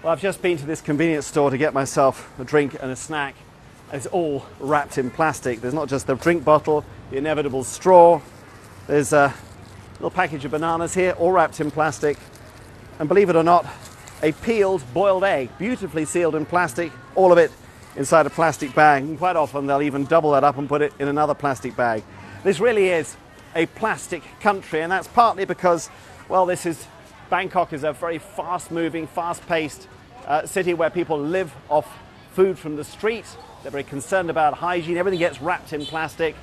Well, I've just been to this convenience store to get myself a drink and a snack. It's all wrapped in plastic. There's not just the drink bottle, the inevitable straw. There's a little package of bananas here, all wrapped in plastic. And believe it or not, a peeled boiled egg, beautifully sealed in plastic, all of it inside a plastic bag. And quite often they'll even double that up and put it in another plastic bag. This really is a plastic country, and that's partly because, well, Bangkok is a very fast-moving, fast-paced city where people live off food from the street. They're very concerned about hygiene. Everything gets wrapped in plastic.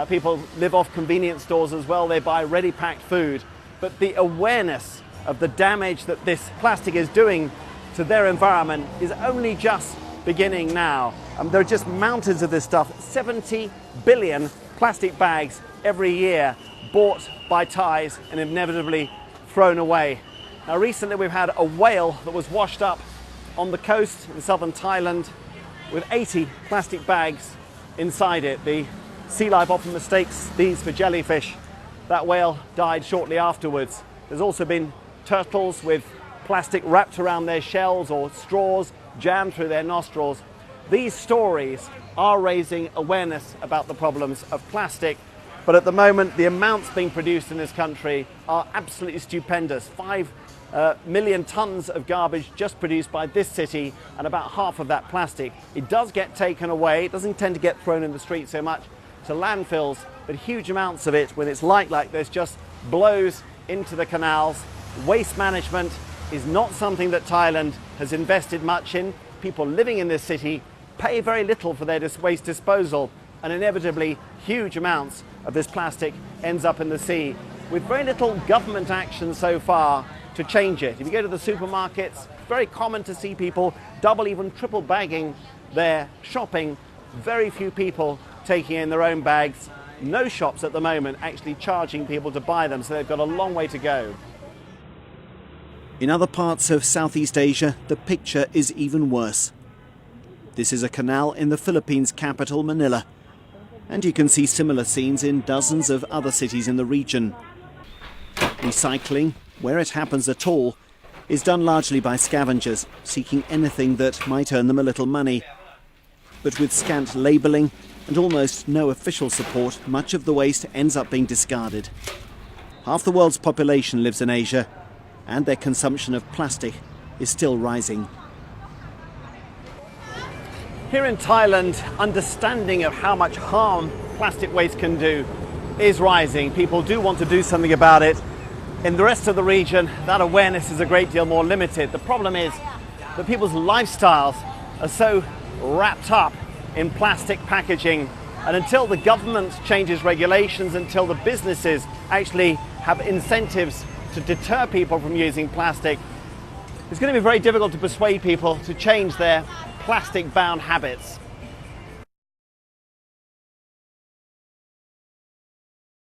People live off convenience stores as well. They buy ready-packed food. But the awareness of the damage that this plastic is doing to their environment is only just beginning now. There are just mountains of this stuff. 70 billion plastic bags every year bought by Thais and inevitably thrown away. Now, recently we've had a whale that was washed up on the coast in southern Thailand with 80 plastic bags inside it. The sea life often mistakes these for jellyfish. That whale died shortly afterwards. There's also been turtles with plastic wrapped around their shells or straws jammed through their nostrils. These stories are raising awareness about the problems of plastic, but at the moment the amounts being produced in this country are absolutely stupendous. 5 million tons of garbage just produced by this city, and about half of that plastic. It does get taken away. It doesn't tend to get thrown in the street so much to landfills, but huge amounts of it, when it's light like this, just blows into the canals. Waste management is not something that Thailand has invested much in. People living in this city pay very little for their waste disposal, and inevitably huge amounts of this plastic ends up in the sea, with very little government action so far to change it. If you go to the supermarkets, it's very common to see people double, even triple bagging their shopping. Very few people taking in their own bags. No shops at the moment actually charging people to buy them, so they've got a long way to go. In other parts of Southeast Asia, the picture is even worse. This is a canal in the Philippines' capital, Manila. And you can see similar scenes in dozens of other cities in the region. Recycling, where it happens at all, is done largely by scavengers seeking anything that might earn them a little money. But with scant labelling and almost no official support, much of the waste ends up being discarded. Half the world's population lives in Asia, and their consumption of plastic is still rising. Here in Thailand, understanding of how much harm plastic waste can do is rising. People do want to do something about it. In the rest of the region, that awareness is a great deal more limited. The problem is that people's lifestyles are so wrapped up in plastic packaging, and until the government changes regulations, until the businesses actually have incentives to deter people from using plastic, it's going to be very difficult to persuade people to change their plastic-bound habits.